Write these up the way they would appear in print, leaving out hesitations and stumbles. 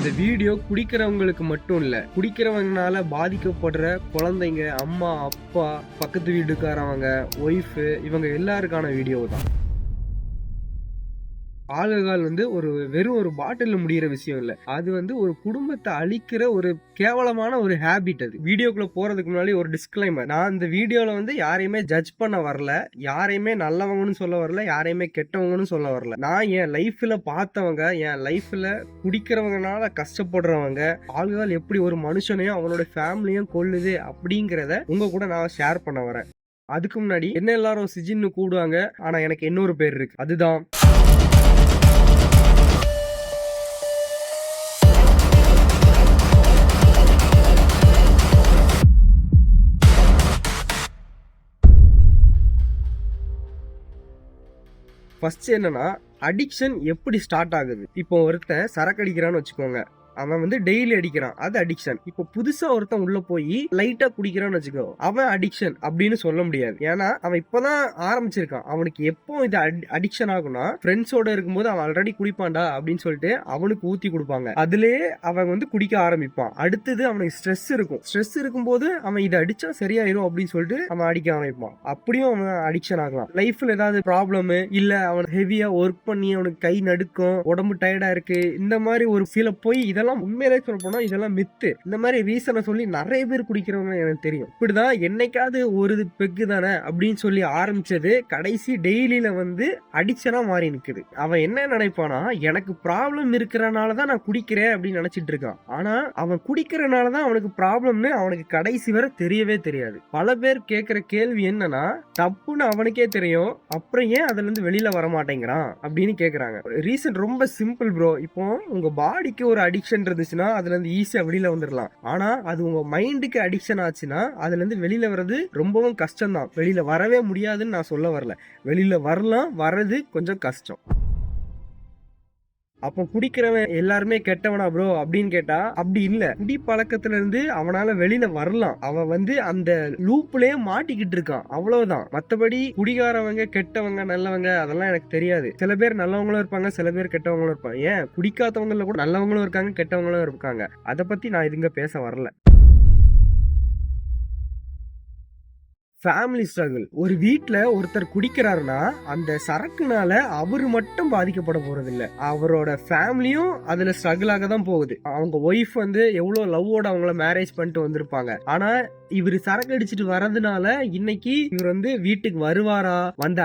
இந்த வீடியோ குடிக்கிறவங்களுக்கு மட்டும் இல்ல, குடிக்கிறவங்கனால பாதிக்கப்படுற குழந்தைங்க, அம்மா, அப்பா, பக்கத்து வீட்டுக்காரவங்க, ஒய்ஃப் இவங்க எல்லாருக்கான வீடியோ தான். ஆல்கஹால் வெறும் ஒரு பாட்டில்ல முடியிற விஷயம் இல்ல. அது ஒரு குடும்பத்தை அழிக்கிற ஒரு கேவலமான ஒரு ஹேபிட் அது. வீடியோக்குள்ள போறதுக்கு முன்னாடி ஒரு டிஸ்க்ளைமர். நான் இந்த வீடியோல யாரையுமே ஜட்ஜ் பண்ண வரல. யாரையுமே நல்லவங்கன்னு சொல்ல வரல. யாரையுமே கெட்டவங்கன்னு சொல்ல வரல. நான் என் லைஃப்ல பார்த்தவங்க, என் லைஃப்ல குடிக்கிறவங்கனால கஷ்டப்படுறவங்க, ஆல்கஹால் எப்படி ஒரு மனுஷனையும் அவனோட ஃபேமிலியும் கொல்லுது அப்படிங்கறத உங்க கூட நான் ஷேர் பண்ண வரேன். அதுக்கு முன்னாடி என்ன எல்லாரும் சிஜின்னு கூடுவாங்க. ஆனா எனக்கு இன்னொரு பேர் இருக்கு. அதுதான் ஃபர்ஸ்ட் என்னன்னா, அடிக்ஷன் எப்படி ஸ்டார்ட் ஆகுது. இப்போ ஒருத்தன் சரக்கு அடிக்கிறான்னு வச்சுக்கோங்க. அவன் டெய்லி அடிக்கிறான், அது அடிக்ஷன். இப்போ புதுசா ஒருத்தன் உள்ள போய் லைட்டா குடிக்கிறான்னு வச்சுக்கோ, அவன் அடிக்ஷன் அப்படின்னு சொல்ல முடியாது. ஏன்னா அவன் இப்பதான் ஆரம்பிச்சிருக்கான். அவனுக்கு எப்போ இது அடிக்ஷன் ஆகும்னா, ஃப்ரெண்ட்ஸோட இருக்கும்போது அவன் ஆல்ரெடி குடிப்பான்டா அப்படின்னு சொல்லிட்டு அவனுக்கு ஊத்தி கொடுப்பாங்க. அதுலயே அவன் குடிக்க ஆரம்பிப்பான். அடுத்தது அவனுக்கு ஸ்ட்ரெஸ் இருக்கும். ஸ்ட்ரெஸ் இருக்கும்போது அவன் இதை அடிச்சா சரியாயிரும் அப்படின்னு சொல்லிட்டு அவன் அடிக்க ஆரம்பிப்பான். அப்படியும் அவன் அடிக்ஷன் ஆகலாம். லைஃப்ல ஏதாவது ப்ராப்ளம் இல்ல, அவன் ஹெவியா ஒர்க் பண்ணி அவனுக்கு கை நடுக்கும், உடம்பு டயர்டா இருக்கு, இந்த மாதிரி ஒரு சில போய் உண்மையிலே சொல்ல போனா இதெல்லாம் மித்து. இந்த மாதிரி ரீசனை சொல்லி நிறைய பேர் குடிக்கிறவங்க எனக்கு தெரியும். இப்படிதான் என்னைக்காவது ஒரு பெக்கு தானே அப்படின்னு சொல்லி ஆரம்பிச்சது கடைசி டெய்லியில அடிக்ஷனா மாறி நிக்குது. அவன் என்ன நினைப்பானா, எனக்கு ப்ராப்ளம் இருக்கிறனாலதான் நான் குடிக்கிறேன் அப்படின்னு நினைச்சிட்டு இருக்கான். ஆனா அவன் குடிக்கிறனாலதான் அவனுக்கு ப்ராப்ளம்னு அவனுக்கு கடைசி வரை தெரியவே தெரியாது. பல பேர் கேட்கிற கேள்வி என்னன்னா, தப்புன்னு அவனுக்கே தெரியும், அப்புறம் ஏன் அதுல இருந்து வெளியில வர மாட்டேங்கிறான் அப்படின்னு கேக்குறாங்க. ரீசன் ரொம்ப சிம்பிள் ப்ரோ. இப்போ உங்க பாடிக்கு ஒரு அடிக்ஷன் இருந்துச்சுன்னா அதுல இருந்து ஈஸியா வெளியில வந்துடலாம். ஆனா அது உங்க மைண்டுக்கு அடிக்ஷன் ஆச்சுன்னா அதுல இருந்து வெளியில வர்றது ரொம்பவும் கஷ்டம் தான். வெளியில வரவே முடியாதுன்னு நான் சொல்ல வரல. வெளியில வரலாம், வர்றது கொஞ்சம் கஷ்டம். அப்போ குடிக்கிறவன் எல்லாருமே கெட்டவனா ப்ரோ அப்படின்னு கேட்டா அப்படி இல்ல. குடி பழக்கத்துல இருந்து அவனால வெளியில வரலாம். அவன் அந்த லூப்லயே மாட்டிக்கிட்டு இருக்கான், அவ்வளவுதான். மத்தபடி குடிகாரவங்க கெட்டவங்க நல்லவங்க அதெல்லாம் எனக்கு தெரியாது. சில பேர் நல்லவங்களும் இருப்பாங்க, சில பேர் கெட்டவங்களும் இருப்பாங்க. ஏன் குடிக்காதவங்கள கூட நல்லவங்களும் இருக்காங்க, கெட்டவங்களும் இருக்காங்க. அதை பத்தி நான் இதுங்க பேச வரல. Family struggle. ஒரு வீட்ல ஒருத்தர் குடிக்கிறாருன்னா அந்த சரக்குனால அவரு மட்டும் பாதிக்கப்பட போறது இல்ல, அவரோட ஃபேமிலியும் அதுல ஸ்ட்ரகிள் ஆக தான் போகுது. அவங்க ஒய்ஃப் எவ்வளவு லவ்வோட அவங்கள மேரேஜ் பண்ணிட்டு வந்திருப்பாங்க. ஆனா இவரு சரக்கு அடிச்சுட்டு வர்றதுனால இன்னைக்கு இவர் வீட்டுக்கு வருவாரா,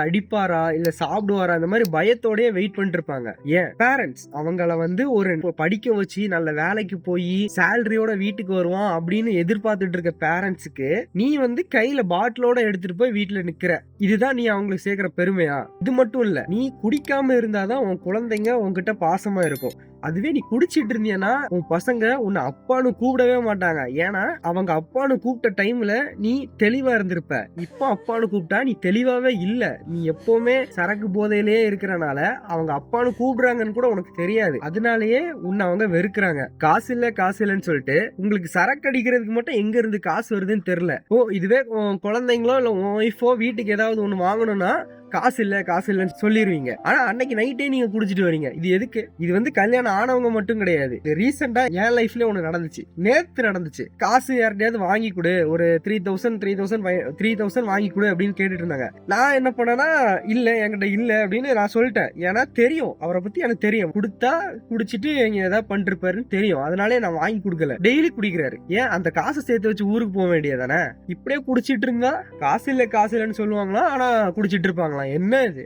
அடிப்பாரா, இல்ல சாப்பிடுவாரா, இந்த மாதிரி பயத்தோடய வெயிட் பண்ணிட்டு இருப்பாங்க. ஏன் பேரண்ட்ஸ் அவங்கள ஒரு படிக்க வச்சு நல்ல வேலைக்கு போய் சேலரியோட வீட்டுக்கு வருவான் அப்படின்னு எதிர்பார்த்துட்டு இருக்க பேரண்ட்ஸுக்கு நீ கையில பாட்டிலோட எடுத்துட்டு போய் வீட்டுல நிக்கிற. இதுதான் நீ அவங்களுக்கு சேர்க்கிற பெருமையா? இது மட்டும் இல்ல, நீ குடிக்காம இருந்தாதான் உன் குழந்தைங்க உன்கிட்ட பாசமா இருக்கும். அதுவே நீ குடிச்சிட்டு இருந்தீங்கன்னா உன் பசங்க உன்னை அப்பான்னு கூப்பிடவே மாட்டாங்க. ஏன்னா அவங்க அப்பான்னு கூப்பிட்ட டைம்ல நீ தெளிவா இருந்திருப்ப. இப்போ அப்பான்னு கூப்பிட்டா நீ தெளிவாவே இல்ல. நீ எப்பவுமே சரக்கு போதையிலேயே இருக்கிறனால அவங்க அப்பான்னு கூப்பிடுறாங்கன்னு கூட உனக்கு தெரியாது. அதனாலயே உன்னை அவங்க வெறுக்கிறாங்க. காசு இல்லன்னு சொல்லிட்டு உங்களுக்கு சரக்கு அடிக்கிறதுக்கு மட்டும் எங்க இருந்து காசு வருதுன்னு தெரியல. இதுவே குழந்தைங்களோ இல்ல ஒய்ஃபோ வீட்டுக்கு ஏதாவது ஒண்ணு வாங்கணும்னா காசு இல்லன்னு சொல்லிடுவீங்க. ஆனா அன்னைக்கு நைட்டே நீங்க குடிச்சிட்டு வரீங்க. இது எதுக்கு? இது கல்யாணம் ஆனவங்க மட்டும் கிடையாது. ரீசெண்டா என் லைஃப்ல ஒண்ணு நடந்துச்சு, நேத்து நடந்துச்சு. காசு யார்கிட்டயாவது வாங்கி கொடு, ஒரு 3000 வாங்கி கொடு அப்படின்னு கேட்டுட்டு இருந்தாங்க. நான் என்ன பண்ணேன்னா, இல்ல என்கிட்ட இல்ல அப்படின்னு நான் சொல்லிட்டேன். ஏன்னா தெரியும், அவரை பத்தி எனக்கு தெரியும். கொடுத்தா குடிச்சிட்டு இங்க ஏதாவது பண்ணிட்டு இருப்பாருன்னு தெரியும். அதனாலே நான் வாங்கி கொடுக்கல. டெய்லி குடிக்கிறாரு. ஏன் அந்த காசை சேர்த்து வச்சு ஊருக்கு போக வேண்டியதானே? இப்படியே குடிச்சிட்டு இருந்தா காசு இல்லன்னு சொல்லுவாங்களா, ஆனா குடிச்சிட்டு இருப்பாங்க. என்ன இது?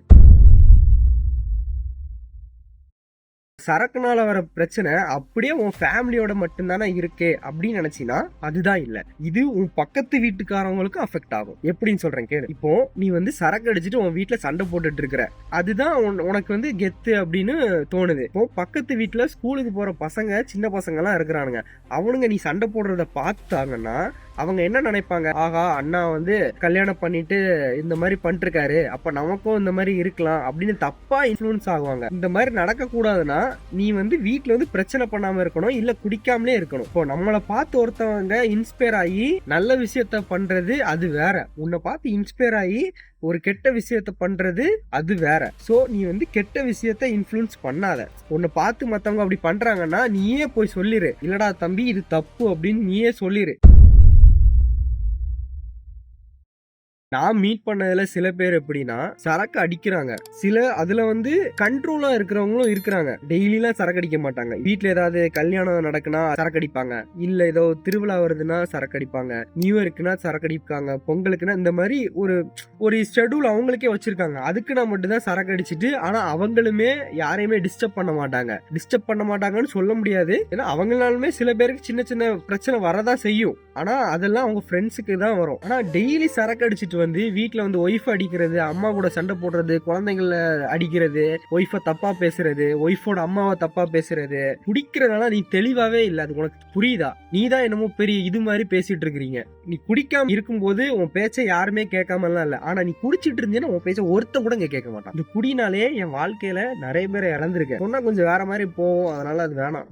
சரக்குனால வர பிரச்சனை அப்படியே உன் ஃபேமிலியோட மட்டும்தானே இருக்கு அப்படின்னு நினைச்சினா அதுதான் இல்ல. இது உன் பக்கத்து வீட்டுக்காரவங்களுக்கு அஃபெக்ட் ஆகும். எப்படின்னு சொல்றேன் கேளு. இப்போ நீ சரக்கு அடிச்சுட்டு உன் வீட்டுல சண்டை போட்டுட்டு இருக்கிற, அதுதான் உனக்கு கெத்து அப்படின்னு தோணுது. இப்போ பக்கத்து வீட்டுல ஸ்கூலுக்கு போற பசங்க, சின்ன பசங்க எல்லாம் இருக்கிறானுங்க. அவனுங்க நீ சண்டை போடுறத பார்த்தாங்கன்னா அவங்க என்ன நினைப்பாங்க, ஆகா அண்ணா வந்து கல்யாணம் பண்ணிட்டு இந்த மாதிரி பண்ணிருக்காரு, அப்ப நமக்கும் இந்த மாதிரி இருக்கலாம் அப்படின்னு தப்பா இன்ஃப்ளூயன்ஸ் ஆகுவாங்க. இந்த மாதிரி நடக்க கூடாதுன்னா நீ வந்து வீட்டுல வந்து பிரச்சனை பண்ணாம இருக்கணும், இல்ல குடிக்காமலே இருக்கணும். இப்போ நம்மளை பார்த்து ஒருத்தவங்க இன்ஸ்பயர் ஆகி நல்ல விஷயத்த பண்றது அது வேற, உன்னை பார்த்து இன்ஸ்பயர் ஆகி ஒரு கெட்ட விஷயத்த பண்றது அது வேற. சோ நீ வந்து கெட்ட விஷயத்த இன்ஃப்ளூயன்ஸ் பண்ணாத. உன்னை பார்த்து மத்தவங்க அப்படி பண்றாங்கன்னா நீயே போய் சொல்லிரு, இல்லடா தம்பி இது தப்பு அப்படின்னு நீயே சொல்லிரு. நான் மீட் பண்ணதுல சில பேர் எப்படின்னா சரக்கு அடிக்கிறாங்க, சில அதுல வந்து கண்ட்ரோலா இருக்கிறவங்களும் இருக்கிறாங்க. டெய்லிலாம் சரக்கு அடிக்க மாட்டாங்க. வீட்டுல ஏதாவது கல்யாணம் நடக்குனா சரக்கு அடிப்பாங்க, இல்ல ஏதோ திருவிழா வருதுன்னா சரக்கு அடிப்பாங்க, நியூ இயர்க்குன்னா சரக்கு அடிப்பாங்க, பொங்கலுக்குன்னா இந்த மாதிரி ஒரு ஒரு ஷெட்யூல் அவங்களுக்கே வச்சிருக்காங்க. அதுக்கு நான் மட்டும்தான் சரக்கு அடிச்சுட்டு, ஆனா அவங்களுமே யாரையுமே டிஸ்டர்ப் பண்ண மாட்டாங்க. டிஸ்டர்ப் பண்ண மாட்டாங்கன்னு சொல்ல முடியாது, ஏன்னா அவங்களாலுமே சில பேருக்கு சின்ன சின்ன பிரச்சனை வரதான் செய்யும். ஆனா அதெல்லாம் அவங்க ஃப்ரெண்ட்ஸுக்கு தான் வரும். ஆனா டெய்லி சரக்கு அடிச்சுட்டு வந்து வீட்டுல வந்து ஒய்ஃப் அடிக்கிறது, அம்மா கூட சண்டை போடுறது, குழந்தைங்கள அடிக்கிறது, ஒய்ஃபை தப்பா பேசுறது, ஒய்ஃபோட அம்மாவை தப்பா பேசுறது, குடிக்கிறதுனால நீ தெளிவாவே இல்ல. அது உனக்கு புரியுதா? நீ தான் என்னமோ பெரிய இது மாதிரி பேசிட்டு இருக்கிறீங்க. நீ குடிக்காம இருக்கும்போது உன் பேச்சை யாருமே கேட்காமலாம் இல்ல, ஆனா நீ குடிச்சிட்டு இருந்தீங்கன்னா உன் பேச்ச ஒருத்த கூட கேட்க மாட்டான். இந்த குடினாலே என் வாழ்க்கையில நிறைய பேரை இறந்துருக்கேன். சொன்னா கொஞ்சம் வேற மாதிரி போவோம், அதனால அது வேணாம்.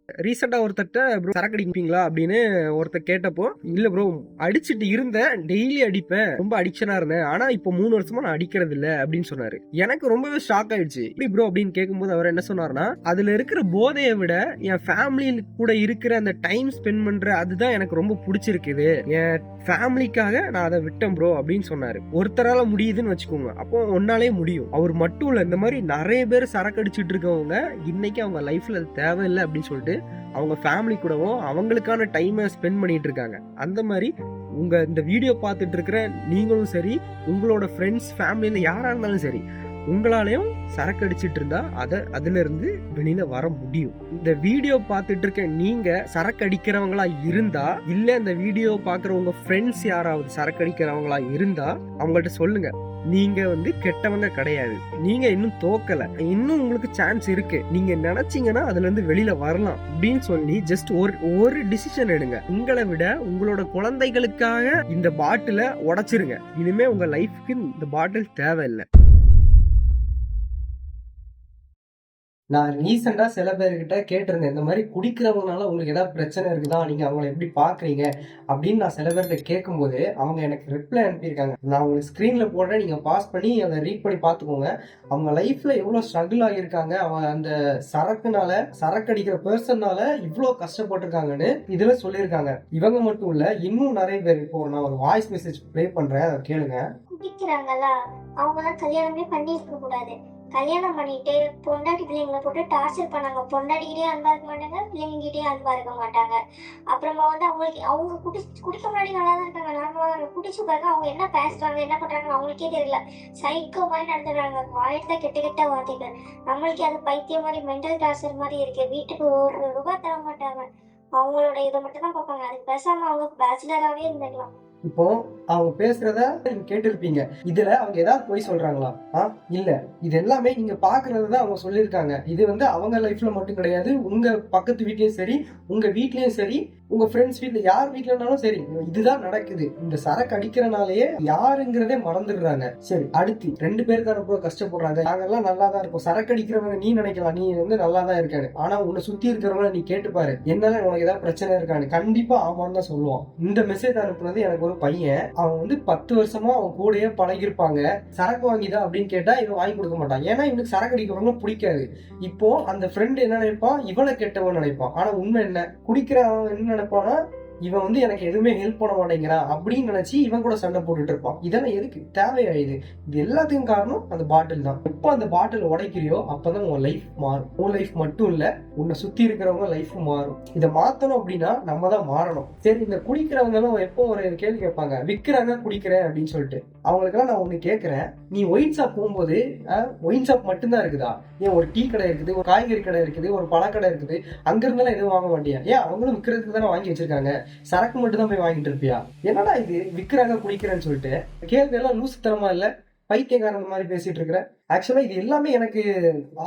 ரீசெண்டா ஒருத்தட்ட ப்ரோ சரக்கு அடிப்பீங்களா அப்படின்னு ஒருத்தர் கேட்டப்போ, இல்ல ப்ரோ அடிச்சுட்டு இருந்தேன், டெய்லி அடிப்பேன், ரொம்ப அடிக்ஷனா இருந்தேன், ஆனா இப்போ 3 வருஷமா நான் அடிக்கிறது இல்ல அப்படின்னு சொன்னாரு. எனக்கு ரொம்பவே ஷாக் ஆயிடுச்சு. எப்படி ப்ரோ அப்படின்னு கேட்கும்போது அவர் என்ன சொன்னார்னா, அதுல இருக்கிற போதையை விட என் ஃபேமிலி கூட இருக்கிற அந்த டைம் ஸ்பெண்ட் பண்ற அதுதான் எனக்கு ரொம்ப பிடிச்சிருக்குது, என் ஃபேமிலிக்காக நான் அதை விட்டேன் ப்ரோ அப்படின்னு சொன்னாரு. ஒருத்தரால முடியுதுன்னு வச்சுக்கோங்க, அப்போ ஒன்னாலே முடியும். அவர் மட்டும் இல்ல, இந்த மாதிரி நிறைய பேர் சரக்கு அடிச்சுட்டு இருக்கவங்க இன்னைக்கு அவங்க லைஃப்ல அது தேவையில்லை அப்படின்னு சொல்லிட்டு அவங்க ஃபேமிலி கூடவும் அவங்களுக்கான டைமை ஸ்பெண்ட் பண்ணிட்டு இருக்காங்க. அந்த மாதிரி உங்க இந்த வீடியோ பார்த்துட்டு இருக்கிற நீங்களும் சரி, உங்களோட ஃப்ரெண்ட்ஸ் ஃபேமிலியில யாரா இருந்தாலும் சரி, உங்களாலையும் சரக்கு அடிச்சிட்டு இருந்தா அதுல இருந்து வெளியில வர முடியும். இந்த வீடியோ பார்த்துட்டு இருக்க நீங்க சரக்கு அடிக்கிறவங்களா இருந்தா, இல்ல இந்த வீடியோ பாக்குற உங்க ஃப்ரெண்ட்ஸ் யாராவது சரக்கு அடிக்கிறவங்களா இருந்தா அவங்கள்ட்ட சொல்லுங்க, நீங்க வந்து கெட்டவங்க கிடையாது, நீங்க இன்னும் தோக்கல, இன்னும் உங்களுக்கு சான்ஸ் இருக்கு, நீங்க நினைச்சீங்கன்னா அதுல இருந்து வெளியில வரலாம் அப்படின்னு சொல்லி ஜஸ்ட் ஒரு டிசிஷன் எடுங்க. உங்களை விட உங்களோட குழந்தைகளுக்காக இந்த பாட்டில உடைச்சிருங்க. இனிமே உங்க லைஃப்க்கு இந்த பாட்டில் தேவையில்லை. நான் ரீசெண்டா சில பேர்கிட்ட கேட்டிருந்தேன், இந்த மாதிரி குடிக்கிறவங்கனால உங்களுக்கு ஏதாவது பிரச்சனை இருக்குதா, நீங்க அவங்கள எப்படி பாக்குறீங்க அப்படின்னு நான் சில பேர்கிட்ட கேட்கும்போது அவங்க எனக்கு ரிப்ளை அனுப்பியிருக்காங்க. நான் உங்களுக்கு ஸ்கிரீன்ல போடுறேன், நீங்க பாஸ் பண்ணி அதை ரீட் பண்ணி பார்த்துக்கோங்க. அவங்க லைஃப்ல எவ்வளவு ஸ்ட்ரகிள் ஆகியிருக்காங்க, அவங்க அந்த சரக்கு அடிக்கிற பர்சன்னால இவ்வளவு கஷ்டப்பட்டிருக்காங்கன்னு இதுல சொல்லியிருக்காங்க. இவங்க மட்டும் இல்ல, இன்னும் நிறைய பேர். இப்போ நான் ஒரு வாய்ஸ் மெசேஜ் ப்ளே பண்றேன், அதை கேளுங்க. குடிக்கிறாங்களா, அவங்கதான் கல்யாணமே பண்ணி இருக்க கூடாது. கல்யாணம் பண்ணிட்டு பொண்டாட்டி பிள்ளைங்களை போட்டு டார்ச்சர் பண்ணாங்க. பொண்டாட்டிக்கிட்டே அன்பா இருக்க மாட்டாங்க, பிள்ளைங்கிட்டே அன்பா இருக்க மாட்டாங்க. அப்புறமா வந்து அவங்க குடிக்க முன்னாடி நல்லா தான் இருக்காங்க, நார்மலா குடிச்சு பாருங்க, அவங்க என்ன பேசுறாங்க என்ன பண்றாங்க அவங்களுக்கே தெரியல. சைக்கோ மாதிரி நடந்துடுறாங்க, வாயில கெட்ட வார்த்தைகள். நம்மளுக்கு அது பைத்தியம் மாதிரி மென்டல் டார்ச்சர் மாதிரி இருக்கு. வீட்டுக்கு 1 ரூபாய் தர மாட்டாங்க, அவங்களோட இதை மட்டும் தான் பார்ப்பாங்க. அதுக்கு பேசாம அவங்க பேச்சுலராகவே இருந்துக்கலாம். இப்போ அவங்க பேசுறத நீங்க கேட்டிருப்பீங்க. இதுல அவங்க ஏதாவது போய் சொல்றாங்களா? இல்ல, இது எல்லாமே நீங்க பாக்குறதுதான் அவங்க சொல்லியிருக்காங்க. இது வந்து அவங்க லைஃப்ல மட்டும் கிடையாது, உங்க பக்கத்து வீட்லயும் சரி, உங்க வீட்லயும் சரி, உங்க ஃப்ரெண்ட்ஸ் வீட்ல யார் வீட்லனாலும் சரி, இதுதான் நடக்குது. இந்த சரக்கு அடிக்கிறனாலேயே யாருங்கிறதே மறந்துடுறாங்க. சரி, அடுத்து 2 பேருக்கான போய் கஷ்டப்படுறாங்க. நாங்கெல்லாம் நல்லா தான் இருக்கோம். சரக்கு அடிக்கிறவங்க நீ நினைக்கலாம் நீ வந்து நல்லா தான் இருக்காரு, ஆனா உன்னை சுத்தி இருக்கிறவங்க நீ கேட்டுப்பாரு, என்னால உனக்கு ஏதாவது பிரச்சனை இருக்கான்னு. கண்டிப்பா ஆமான்னு தான் சொல்லுவான். இந்த மெசேஜ் அனுப்புனது எனக்கு ஒரு பையன். அவன் வந்து 10 வருஷமா அவன் கூடயே பழகிருப்பாங்க. சரக்கு வாங்கிதான் அப்படின்னு கேட்டா இவன் வாங்கி கொடுக்க மாட்டான், ஏன்னா இவனுக்கு சரக்கு அடிக்கிறவங்க பிடிக்காது. இப்போ அந்த ஃப்ரெண்ட் என்ன நினைப்பான், இவனை கெட்டவன் நினைப்பான். ஆனா உண்மை என்ன, குடிக்கிறவன் என்ன நினைப்பானா, இவன் வந்து எனக்கு எதுவுமே ஹெல்ப் பண்ண மாட்டேங்கிறான் அப்படின்னு நினைச்சு இவன் கூட சண்டை போட்டுட்டு இருப்பான். இதெல்லாம் எதுக்கு தேவையாயுது? இது எல்லாத்துக்கும் காரணம் அந்த பாட்டில் தான். எப்போ அந்த பாட்டில் உடைக்கிறியோ அப்பதான் உன் லைஃப் மாறும். உன் லைஃப் மட்டும் இல்ல, உன்னை சுத்தி இருக்கிறவங்க லைஃப் மாறும். இதை மாத்தணும் அப்படின்னா நம்ம தான் மாறணும். சரி, இந்த குடிக்கிறவங்களும் எப்போ ஒரு கேள்வி கேட்பாங்க, விற்கிறாங்க குடிக்கிறேன் அப்படின்னு சொல்லிட்டு. அவங்களுக்கெல்லாம் நான் ஒண்ணு கேட்கிறேன், நீ ஒயின் ஷாப் போகும்போது ஒயின் ஷாப் மட்டும்தான் இருக்குதா? ஏன் ஒரு டீ கடை இருக்குது, ஒரு காய்கறி கடை இருக்குது, ஒரு பழக்கடை இருக்குது, அங்க இருந்தாலும் எதுவும் வாங்க மாட்டியா? ஏன் அவங்களும் விற்கிறதுக்கு தானே வாங்கி வச்சிருக்காங்க, சரக்கு மட்டும் தான் போய் வாங்கிட்டு இருப்பியா? என்னடா இது விற்கிறாங்க குடிக்கிறேன்னு சொல்லிட்டு? கேள்வி எல்லாம் லூசுத்தனமா இல்ல? பைத்தியக்காரன் மாதிரி பேசிட்டு இருக்கிற. ஆக்சுவலா இது எல்லாமே எனக்கு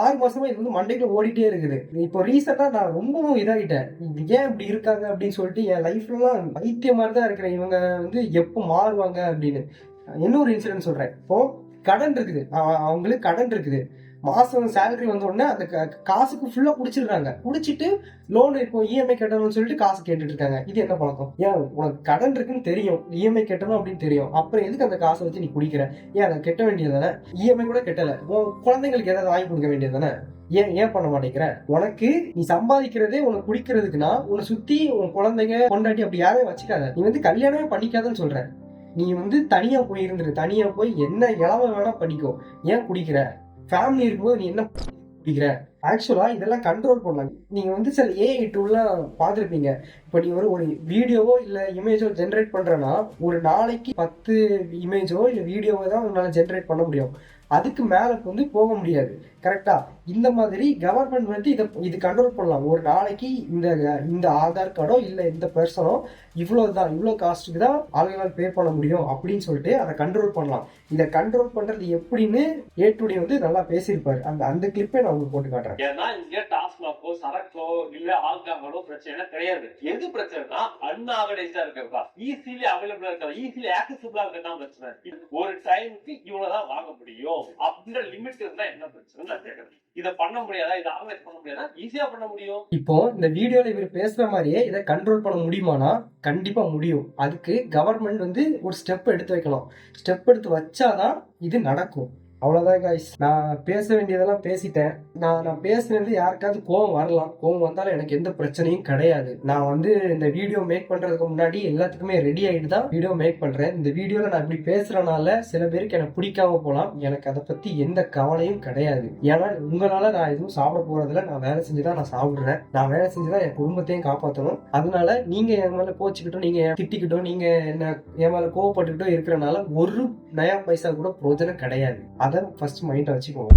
6 மாசமா இது வந்து மண்டைக்குள்ள ஓடிட்டே இருக்குது. இப்போ ரீசெண்டா நான் ரொம்பவும் இதாகிட்டேன். இது ஏன் இப்படி இருக்காங்க அப்படின்னு சொல்லிட்டு என் லைஃப்லாம் பைத்தியம் மாதிரி தான் இருக்கிறேன். இவங்க வந்து எப்போ மாறுவாங்க அப்படின்னு. இன்னொரு இன்சிடென்ட் சொல்றேன். இப்போ கடன் இருக்குது, அவங்களுக்கு கடன் இருக்குது. மாசம் சேலரி வந்த உடனே அந்த காசுக்கு ஃபுல்லா புடிச்சிடுறாங்க. புடிச்சிட்டு லோன் இப்போ இஎம்ஐ கட்டணும்னு சொல்லிட்டு காசு கேட்டுட்டு இருக்காங்க. இது என்ன பழக்கம்? ஏன் உனக்கு கடன் இருக்குன்னு தெரியும், இஎம்ஐ கட்டணும் அப்படின்னு தெரியும், அப்புறம் எதுக்கு அந்த காசை வச்சு நீ குடிக்கிற? ஏன் அதை கட்ட வேண்டியது தானே? இஎம்ஐ கூட கட்டல, உன் குழந்தைங்களுக்கு ஏதாவது வாங்கி கொடுக்க வேண்டியது தானே? ஏன் பண்ண மாட்டேங்கிற? உனக்கு நீ சம்பாதிக்கிறதே உனக்கு குடிக்கிறதுக்குன்னா உன்னை சுத்தி உன் குழந்தைங்க பொண்டாட்டி அப்படி யாரையும் வச்சுக்காத. நீ வந்து கல்யாணமே பண்ணிக்காதன்னு சொல்ற. நீ வந்து தனியா போய் இருந்துரு, தனியா போய் என்ன இளவ வேணா பண்ணிக்கோ. ஏன் குடிக்கிற? ஃபேமிலி இருக்கும்போது நீ என்ன குடிக்கிற? ஆக்சுவலா இதெல்லாம் கண்ட்ரோல் பண்ணலாம். நீங்க வந்து சில ஏஐ டூல்லாம் பார்த்துருப்பீங்க. இப்போ நீ ஒரு வீடியோவோ இல்ல இமேஜோ ஜென்ரேட் பண்றேன்னா ஒரு நாளைக்கு 10 இமேஜோ இல்ல வீடியோவோ தான் உன்னால ஜென்ரேட் பண்ண முடியும். அதுக்கு மேல வந்து போக முடியாது. கரெக்டா? இந்த மாதிரி கவர்மெண்ட் வந்து இது கண்ட்ரோல் பண்ணலாம். ஒரு நாளைக்கு இந்த ஆதார் கார்டோ இல்ல இந்த பர்சனோ இவ்வளோ காஸ்ட்டுக்கு தான் ஆளுங்களால் பே பண்ண முடியும் அப்படின்னு சொல்லிட்டு அதை கண்ட்ரோல் பண்ணலாம். இதை கண்ட்ரோல் பண்றது எப்படின்னு ஏ2டி வந்து நல்லா பேசியிருப்பாரு. அந்த கிளிப்பை நான் உங்களுக்கு போட்டு காட்டுறேன். ஏன்னா இங்க டாஸ்மாகோ சரக்கோ இல்ல ஆல்கஹாலோ பிரச்சனை கிடையாது. எது பிரச்சனைனா அன்ஆர்கனைஸ்டா இருக்கா, ஈஸிலி அவைலபிளா இருக்கா, ஈஸிலி ஆக்சசிபிளா இருக்கா பிரச்சனை. ஒரு டைமுக்கு இவ்வளவுதான் வாங்க முடியும் அப்படின்ற லிமிட் இருந்தா என்ன பிரச்சனை நான் கேட்கறேன். இதை பண்ண முடியாதா? இதை ஆர்கனைஸ் பண்ண முடியாதா? ஈஸியா பண்ண முடியும். இப்போ இந்த வீடியோல இவர் பேசுற மாதிரியே இதை கண்ட்ரோல் பண்ண முடியுமானா கண்டிப்பா முடியும். அதுக்கு கவர்மெண்ட் வந்து ஒரு ஸ்டெப் எடுத்து வைக்கலாம். ஸ்டெப் எடுத்து வச்சாதான் இது நடக்கும். அவ்வளவுதான் காய்ஸ். நான் பேச வேண்டியதெல்லாம் பேசிட்டேன். நான் பேசுனது யாருக்காவது கோவம் வரலாம். கோவம் வந்தாலும் எனக்கு எந்த பிரச்சனையும் கிடையாது. நான் வந்து இந்த வீடியோ மேக் பண்றதுக்கு முன்னாடி எல்லாத்துக்குமே ரெடி ஆகிட்டு தான் வீடியோ மேக் பண்றேன். இந்த வீடியோல நான் இப்படி பேசுறதுனால சில பேருக்கு எனக்கு பிடிக்காம போலாம். எனக்கு அதை பத்தி எந்த கவலையும் கிடையாது. ஏன்னா உங்களால நான் எதுவும் சாப்பிட போறதில்ல. நான் வேலை செஞ்சுதான் நான் சாப்பிடுறேன். நான் வேலை செஞ்சுதான் என் குடும்பத்தையும் காப்பாற்றணும். அதனால நீங்க என் மேல கோச்சுக்கிட்டோம், நீங்க திட்டிக்கிட்டோம், நீங்க என்ன என் மேல கோவப்பட்டுக்கிட்டோ இருக்கிறனால ஒரு நயா பைசா கூட பிரயோஜனம் கிடையாது. அதை ஃபர்ஸ்ட் மைண்ட்ல வச்சுக்கோங்க.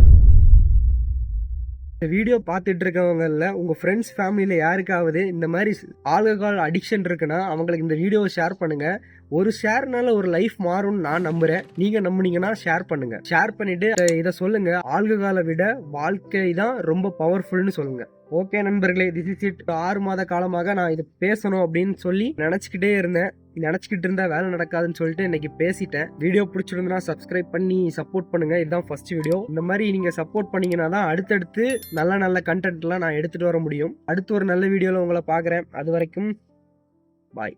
இந்த வீடியோ பார்த்துட்டு இருக்கவங்கள உங்க ஃப்ரெண்ட்ஸ் ஃபேமிலியில யாருக்காவது இந்த மாதிரி ஆல்கஹால் அடிக்ஷன் இருக்குன்னா அவங்களுக்கு இந்த வீடியோவை ஷேர் பண்ணுங்க. ஒரு ஷேர்னால ஒரு லைஃப் மாறும்னு நான் நம்புறேன். நீங்க நம்புனீங்கன்னா ஷேர் பண்ணுங்க. ஷேர் பண்ணிட்டு இதை சொல்லுங்க, ஆல்கஹாலை விட வாழ்க்கை தான் ரொம்ப பவர்ஃபுல்னு சொல்லுங்க. ஓகே நண்பர்களே, திஸ் இஸ் இட். 6 மாத காலமாக நான் இது பேசணும் அப்படின்னு சொல்லி நினைச்சுக்கிட்டே இருந்தேன். நினைச்சுக்கிட்டு இருந்தா வேலை நடக்காதுன்னு சொல்லிட்டு இன்னைக்கு பேசிட்டேன். வீடியோ பிடிச்சிருந்தா சப்ஸ்கிரைப் பண்ணி சப்போர்ட் பண்ணுங்க. இதுதான் ஃபர்ஸ்ட் வீடியோ. இந்த மாதிரி நீங்க சப்போர்ட் பண்ணீங்கன்னா தான் அடுத்தடுத்து நல்ல கண்டென்ட்லாம் நான் எடுத்துட்டு வர முடியும். அடுத்து ஒரு நல்ல வீடியோல உங்களை பார்க்குறேன். அது வரைக்கும் பாய்.